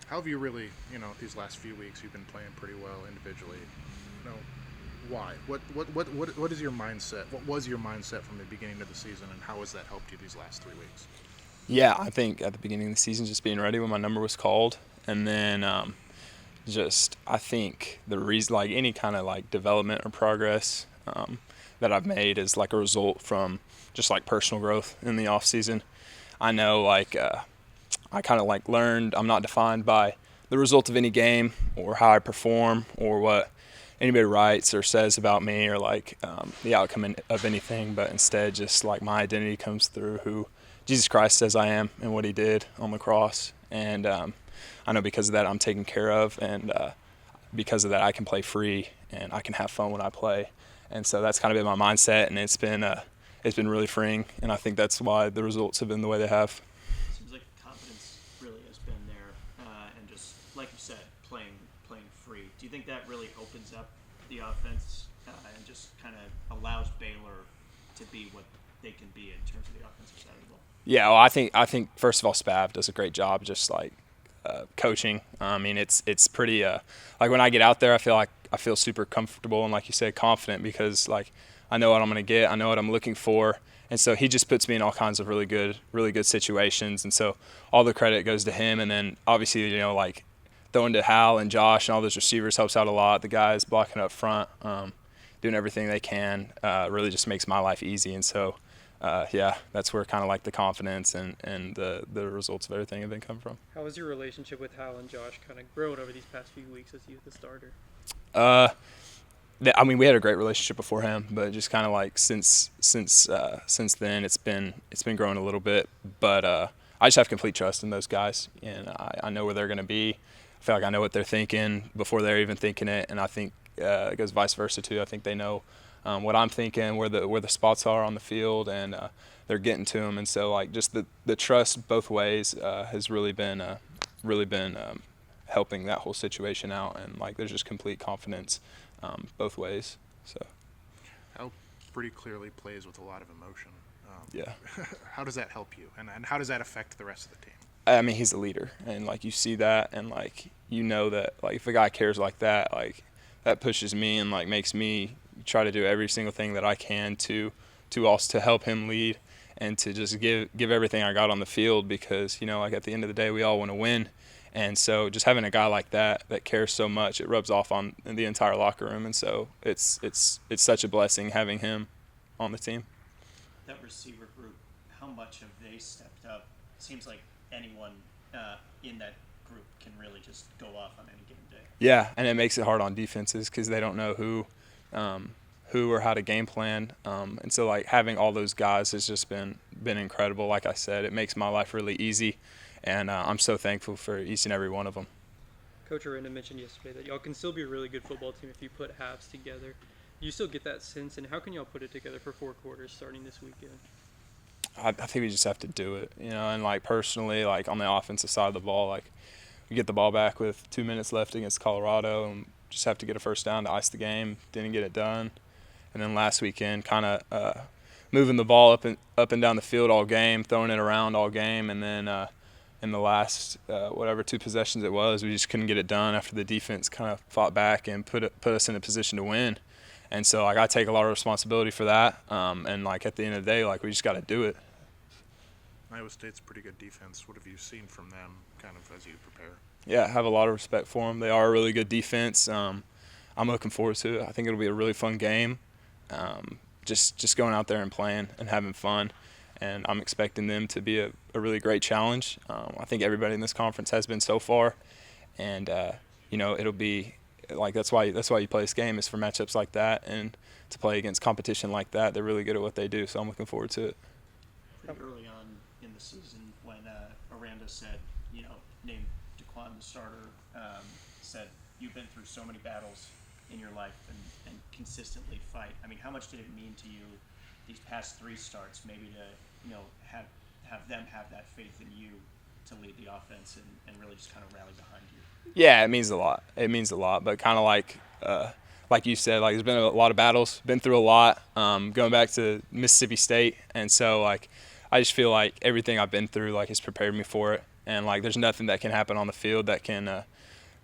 How have you really, these last few weeks you've been playing pretty well individually? You know, why? What is your mindset? What was your mindset from the beginning of the season, and how has that helped you these last 3 weeks? Yeah, I think at the beginning of the season, just being ready when my number was called, and then just I think the reason, like any kind of like development or progress that I've made, is like a result from just like personal growth in the off season. I know I kind of like learned I'm not defined by the result of any game or how I perform or what anybody writes or says about me or like the outcome of anything, but instead just like my identity comes through who Jesus Christ says I am and what He did on the cross. And I know because of that I'm taken care of, and because of that I can play free and I can have fun when I play. And so that's kind of been my mindset, and it's been really freeing. And I think that's why the results have been the way they have. Seems like the confidence really has been there, and just like you said, playing free. Do you think that really opens up the offense and just kind of allows Baylor to be what they can be in terms of the offensive side of the ball? Yeah, well, I think first of all, Spav does a great job, just like coaching. I mean, it's pretty like when I get out there, I feel super comfortable and, like you said, confident, because like I know what I'm gonna get, I know what I'm looking for, and so he just puts me in all kinds of really good situations, and so all the credit goes to him. And then obviously, like throwing to Hal and Josh and all those receivers helps out a lot. The guys blocking up front, doing everything they can, really just makes my life easy. And so yeah, that's where kind of like the confidence and the results of everything have been come from. How has your relationship with Hal and Josh kind of grown over these past few weeks as you the starter? Uh, I mean, we had a great relationship beforehand, but just kind of like since then, it's been growing a little bit. But I just have complete trust in those guys, and I know where they're going to be. I feel like I know what they're thinking before they're even thinking it, and I think it goes vice versa too. I think they know what I'm thinking, where the spots are on the field, and they're getting to them. And so like just the trust both ways has really been helping that whole situation out, and like there's just complete confidence both ways. So Al pretty clearly plays with a lot of emotion. yeah, How does that help you, and how does that affect the rest of the team? I mean he's a leader, and like you see that, and like that like if a guy cares like that, like that pushes me and like makes me try to do every single thing that I can to help him lead, and to just give everything I got on the field, because like at the end of the day we all want to win. And so just having a guy like that cares so much, it rubs off on the entire locker room. And so it's such a blessing having him on the team. That receiver group, how much have they stepped up? Seems like anyone in that group can really just go off on any given day. Yeah, and it makes it hard on defenses because they don't know who or how to game plan. And so like having all those guys has just been incredible. Like I said, it makes my life really easy, and I'm so thankful for each and every one of them. Coach Aranda mentioned yesterday that y'all can still be a really good football team if you put halves together. Do you still get that sense, and how can y'all put it together for 4 quarters starting this weekend? I think we just have to do it, and like personally, like on the offensive side of the ball, like we get the ball back with 2 minutes left against Colorado, and just have to get a first down to ice the game. Didn't get it done. And then last weekend, kind of moving the ball up and down the field all game, throwing it around all game, and then in the last whatever 2 possessions it was, we just couldn't get it done after the defense kind of fought back and put us in a position to win. And so like I take a lot of responsibility for that, and like at the end of the day, like we just got to do it. Iowa State's a pretty good defense. What have you seen from them, kind of as you prepare? Yeah, I have a lot of respect for them. They are a really good defense. I'm looking forward to it. I think it'll be a really fun game. Just going out there and playing and having fun, and I'm expecting them to be a really great challenge. I think everybody in this conference has been so far, and it'll be like that's why you play this game, is for matchups like that and to play against competition like that. They're really good at what they do, so I'm looking forward to it. Pretty early on in the season, when Aranda said, named DeQuan the starter, said you've been through so many battles in your life and consistently fight. I mean, how much did it mean to you these past 3 starts, maybe to have them have that faith in you to lead the offense and really just kind of rally behind you? Yeah, it means a lot. It means a lot, but kind of like you said, like there's been a lot of battles, been through a lot, going back to Mississippi State, and so like I just feel like everything I've been through like has prepared me for it, and like there's nothing that can happen on the field that can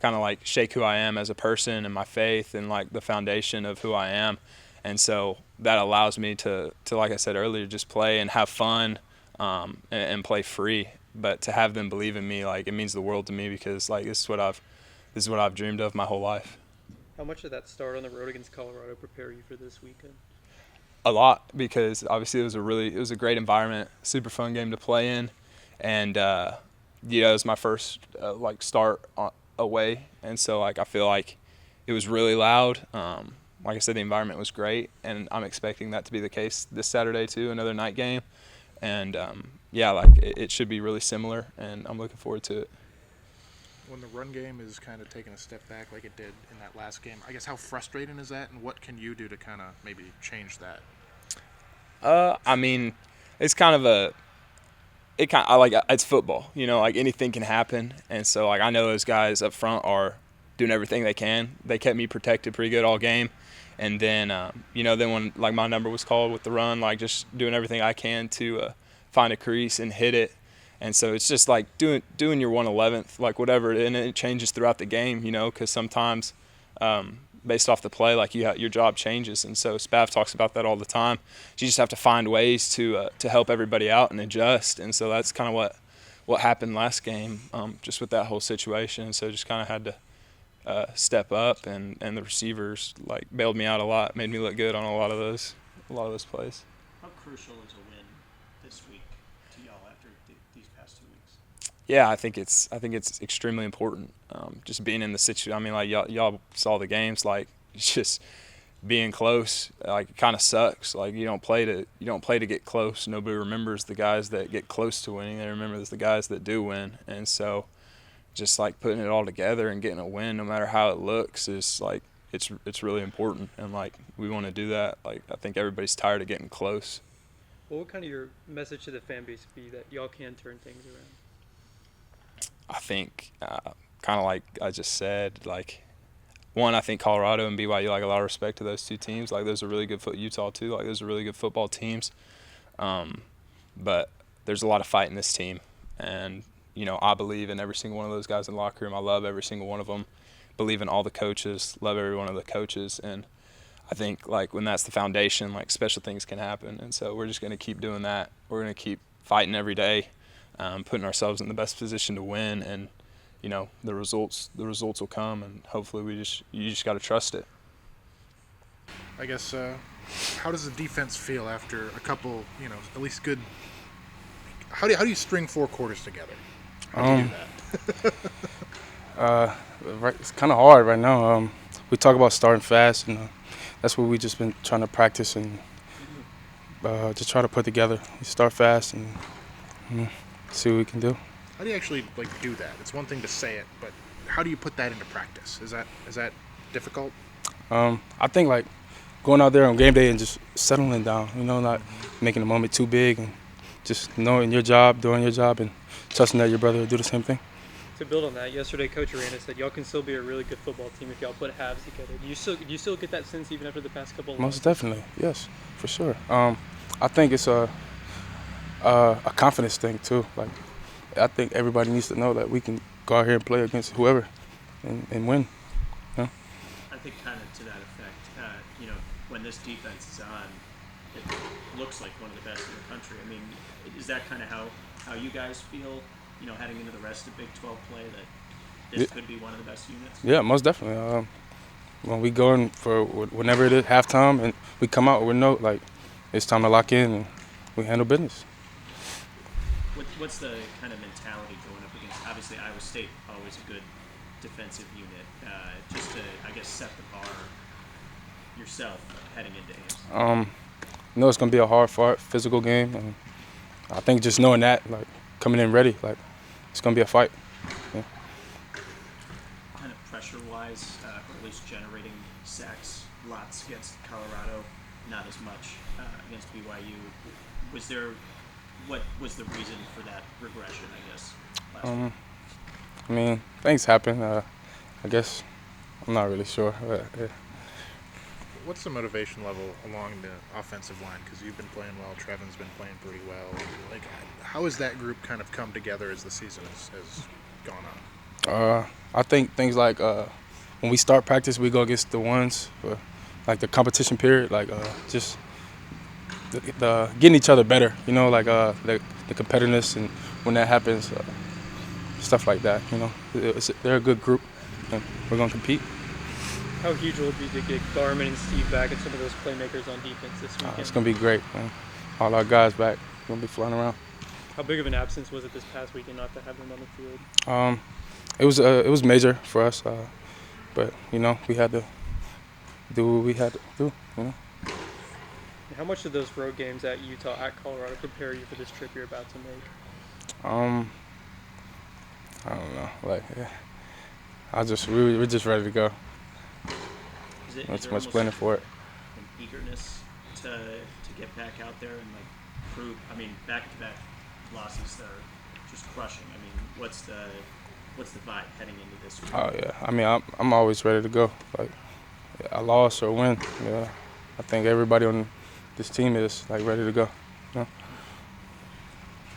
kind of like shake who I am as a person and my faith and like the foundation of who I am. And so that allows me to like I said earlier, just play and have fun and play free. But to have them believe in me, like it means the world to me, because like this is what I've dreamed of my whole life. How much did that start on the road against Colorado prepare you for this weekend? A lot, because obviously it was a great environment, super fun game to play in, and it was my first like start away, and so like I feel like it was really loud. Like I said, the environment was great, and I'm expecting that to be the case this Saturday too, another night game, and like it should be really similar, and I'm looking forward to it. When the run game is kind of taking a step back like it did in that last game, I guess how frustrating is that, and what can you do to kind of maybe change that? I mean, it's it's football, like anything can happen, and so like I know those guys up front are doing everything they can. They kept me protected pretty good all game, and then then when like my number was called with the run, like just doing everything I can to find a crease and hit it. And so it's just like doing your 1/11th, like whatever, and it changes throughout the game, because sometimes based off the play, like your job changes. And so Spav talks about that all the time. You just have to find ways to help everybody out and adjust. And so that's kind of what happened last game, just with that whole situation. And so just kind of had to step up, and the receivers like bailed me out a lot, made me look good on a lot of those plays. How crucial is a win this week to y'all after these past 2 weeks? Yeah, I think it's extremely important. Just being in the situation. I mean, like y'all saw the games. Like it's just being close. Like it kind of sucks. Like you don't play to get close. Nobody remembers the guys that get close to winning. They remember the guys that do win. And so, just like putting it all together and getting a win, no matter how it looks, is like it's really important. And like we want to do that. Like I think everybody's tired of getting close. What would kind of your message to the fan base be that y'all can turn things around? I think, kind of like I just said, like, one, I think Colorado and BYU, like, a lot of respect to those two teams. Like, those are really good Utah, too. Like, those are really good football teams. But there's a lot of fight in this team. And, I believe in every single one of those guys in the locker room. I love every single one of them. Believe in all the coaches. Love every one of the coaches. And I think, like, when that's the foundation, like, special things can happen. And so we're just going to keep doing that. We're going to keep fighting every day. Putting ourselves in the best position to win, and the results will come, and hopefully you just got to trust it. I guess how does the defense feel after a couple at least good? How do you string 4 quarters together? How do you do that? Right, it's kind of hard right now. We talk about starting fast, and that's what we just been trying to practice and just try to put together. We start fast and see what we can do. How do you actually do that? It's one thing to say it, but how do you put that into practice? Is that difficult? I think like going out there on game day and just settling down. Not making the moment too big, and just knowing your job, doing your job, and trusting that your brother will do the same thing. To build on that, yesterday Coach Aranda said y'all can still be a really good football team if y'all put halves together. Do you still get that sense even after the past couple of Most definitely, yes, for sure. I think it's a confidence thing too. Like I think everybody needs to know that we can go out here and play against whoever and win. I think kind of to that effect, when this defense is on, it looks like one of the best in the country. I mean, is that kind of how you guys feel, heading into the rest of Big 12 play, that this could be one of the best units? Yeah, most definitely. When we go in for whenever it is halftime and we come out, we know like it's time to lock in and we handle business. What's the kind of mentality going up against? Obviously, Iowa State always a good defensive unit. Just to, I guess, set the bar yourself heading into Ames. It's going to be a hard fought, physical game. And I think just knowing that, like coming in ready, like it's going to be a fight. Yeah. Kind of pressure-wise, or at least generating sacks, lots against Colorado, not as much against BYU. What was the reason for that regression, I guess, last week? I mean, things happen. I guess I'm not really sure. But, yeah. what's the motivation level along the offensive line? Because you've been playing well, Trevin's been playing pretty well. Like, how has that group kind of come together as the season has gone on? I think things like when we start practice, we go against the ones, like the competition period, like just the getting each other better, you know, like the competitiveness, and when that happens, stuff like that, you know. They're a good group, and we're going to compete. How huge will it be to get Garmin and Steve back and some of those playmakers on defense this weekend? It's going to be great, man. All our guys back. We're going to be flying around. How big of an absence was it this past weekend not to have them on the field? It was major for us, but, you know, we had to do what we had to do, you know. And how much did those road games at Utah, at Colorado, prepare you for this trip you're about to make? I don't know. Like, we're just ready to go. Not too much planning for it. An eagerness to get back out there and like prove. I mean, back-to-back losses that are just crushing. I mean, what's the vibe heading into this week? Oh yeah. I mean, I'm always ready to go. Like, I lost or win. Yeah. I think everybody on this team is like ready to go. You know?